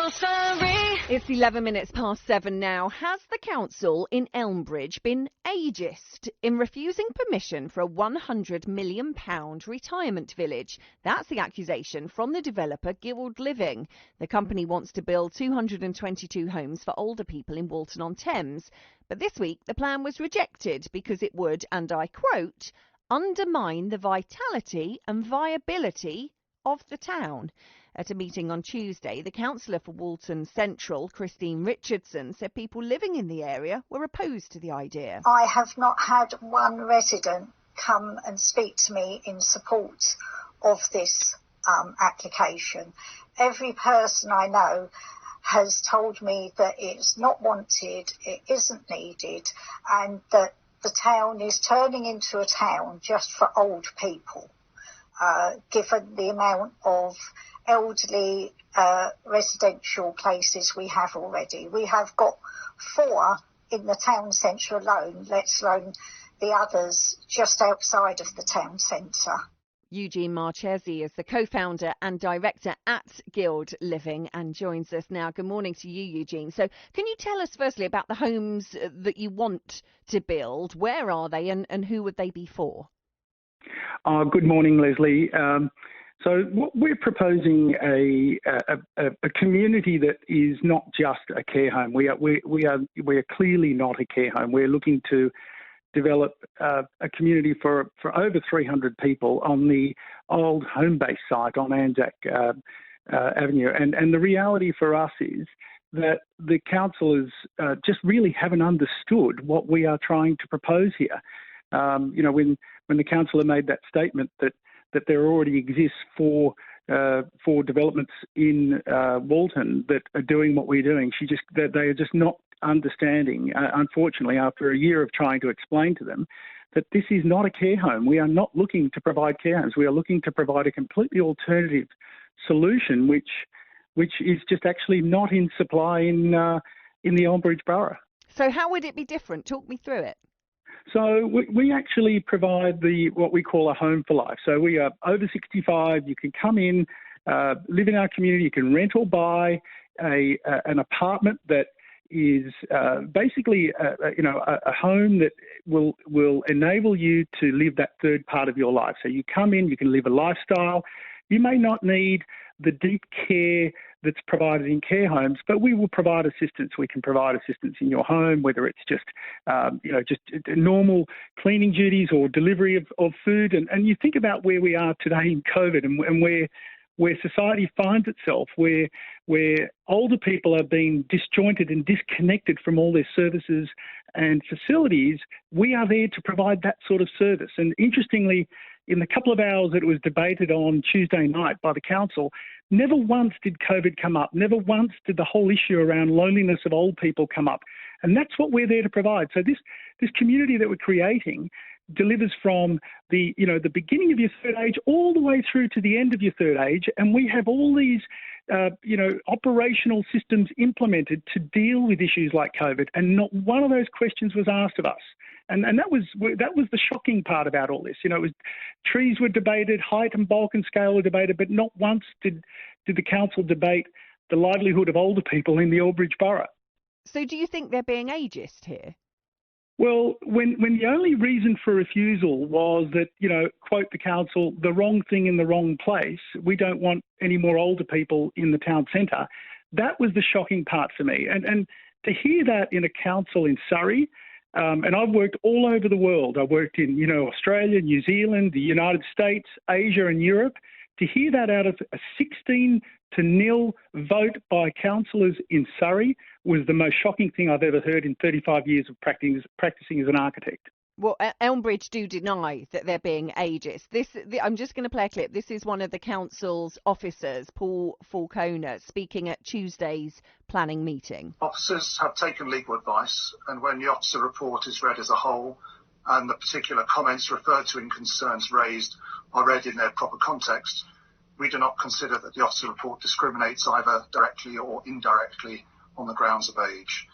Surrey. It's 11 minutes past 7 now. Has the council in Elmbridge been ageist in refusing permission for a £100 million retirement village? That's the accusation from the developer Guild Living. The company wants to build 222 homes for older people in Walton-on-Thames. But this week the plan was rejected because it would, and I quote, undermine the vitality and viability of the town. At a meeting on Tuesday, the councillor for Walton Central, Christine Richardson, said people living in the area were opposed to the idea. I have not had one resident come and speak to me in support of this application. Every person I know has told me that it's not wanted, it isn't needed, and that the town is turning into a town just for old people, given the amount of elderly residential places we have already. We have got 4 in the town centre alone, let alone the others just outside of the town centre. Eugene Marchese is the co-founder and director at Guild Living and joins us now. Good morning to you, Eugene. So can you tell us firstly about the homes that you want to build? Where are they and who would they be for? Good morning, Leslie. So what we're proposing a community that is not just a care home. We are clearly not a care home. We're looking to develop a community for over 300 people on the old home-based site on Anzac Avenue. And the reality for us is that the councillors just really haven't understood what we are trying to propose here. When the councillor made that statement that there already exists for developments in Walton that are doing what we're doing, they are just not understanding, unfortunately, after a year of trying to explain to them that this is not a care home. We are not looking to provide care homes. We are looking to provide a completely alternative solution, which is just actually not in supply in the Elmbridge Borough. So how would it be different? Talk me through it. So we actually provide what we call a home for life. So we are over 65. You can come in, live in our community. You can rent or buy an apartment that is basically a home that will enable you to live that third part of your life. So you come in, you can live a lifestyle. You may not need the deep care that's provided in care homes, but we will provide assistance. We can provide assistance in your home, whether it's just normal cleaning duties or delivery of food. And you think about where we are today in COVID and where society finds itself, where older people are being disjointed and disconnected from all their services and facilities. We are there to provide that sort of service. And interestingly, in the couple of hours that it was debated on Tuesday night by the council, never once did COVID come up. Never once did the whole issue around loneliness of old people come up. And that's what we're there to provide. So this community that we're creating delivers from the beginning of your third age all the way through to the end of your third age. And we have all these operational systems implemented to deal with issues like COVID. And not one of those questions was asked of us. And that was the shocking part about all this. It was trees were debated, height and bulk and scale were debated, but not once did the council debate the livelihood of older people in the Elmbridge Borough. So do you think they're being ageist here? Well, when the only reason for refusal was that, quote the council, the wrong thing in the wrong place, we don't want any more older people in the town centre, that was the shocking part for me. And to hear that in a council in Surrey, and I've worked all over the world. I've worked in, Australia, New Zealand, the United States, Asia and Europe. To hear that out of a 16-0 vote by councillors in Surrey was the most shocking thing I've ever heard in 35 years of practicing as an architect. Well, Elmbridge do deny that they're being ageist. I'm just going to play a clip. This is one of the council's officers, Paul Falconer, speaking at Tuesday's planning meeting. Officers have taken legal advice, and when the officer report is read as a whole and the particular comments referred to in concerns raised are read in their proper context, we do not consider that the officer report discriminates either directly or indirectly on the grounds of age.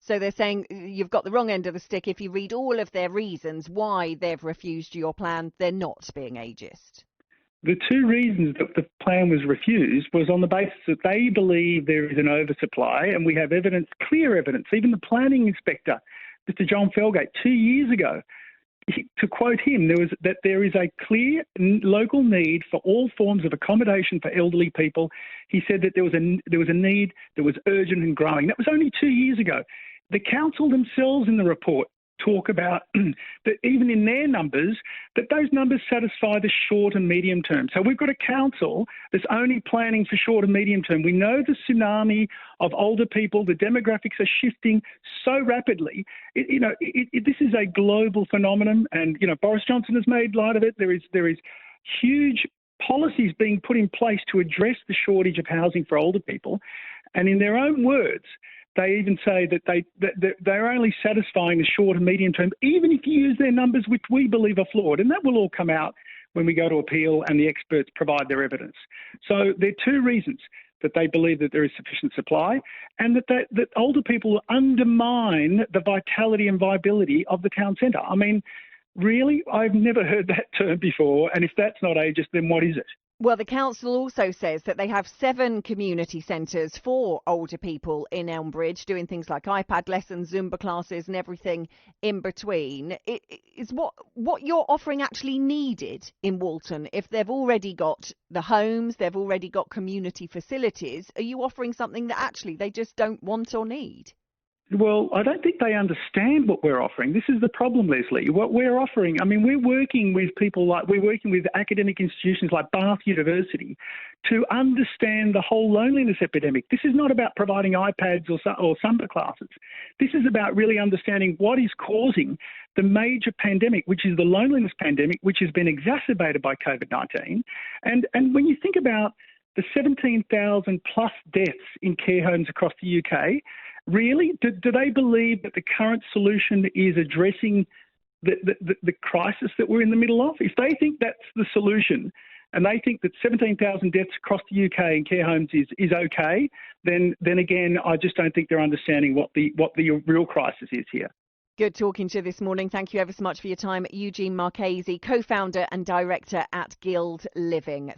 So they're saying you've got the wrong end of the stick. If you read all of their reasons why they've refused your plan, they're not being ageist. The two reasons that the plan was refused was on the basis that they believe there is an oversupply, and we have evidence, clear evidence. Even the planning inspector, Mr. John Felgate, 2 years ago, to quote him, there is a clear local need for all forms of accommodation for elderly people. He said that there was a need that was urgent and growing. That was only 2 years ago. The council themselves in the report talk about that even in their numbers, that those numbers satisfy the short and medium term. So we've got a council that's only planning for short and medium term. We know the tsunami of older people, the demographics are shifting so rapidly. This is a global phenomenon, and Boris Johnson has made light of it. There is huge policies being put in place to address the shortage of housing for older people, and in their own words, they even say that they're only satisfying the short and medium term, even if you use their numbers, which we believe are flawed. And that will all come out when we go to appeal and the experts provide their evidence. So there are two reasons that they believe that there is sufficient supply, and that older people undermine the vitality and viability of the town centre. I mean, really, I've never heard that term before. And if that's not ageist, then what is it? Well, the council also says that they have 7 community centres for older people in Elmbridge, doing things like iPad lessons, Zumba classes and everything in between. Is what you're offering actually needed in Walton? If they've already got the homes, they've already got community facilities, are you offering something that actually they just don't want or need? Well, I don't think they understand what we're offering. This is the problem, Leslie. What we're offering, I mean, we're working with academic institutions like Bath University to understand the whole loneliness epidemic. This is not about providing iPads or Zumba classes. This is about really understanding what is causing the major pandemic, which is the loneliness pandemic, which has been exacerbated by COVID-19. And when you think about the 17,000 plus deaths in care homes across the UK, really, do they believe that the current solution is addressing the crisis that we're in the middle of? If they think that's the solution, and they think that 17,000 deaths across the UK in care homes is okay, then again, I just don't think they're understanding what the real crisis is here. Good talking to you this morning. Thank you ever so much for your time. Eugene Marchese, co-founder and director at Guild Living.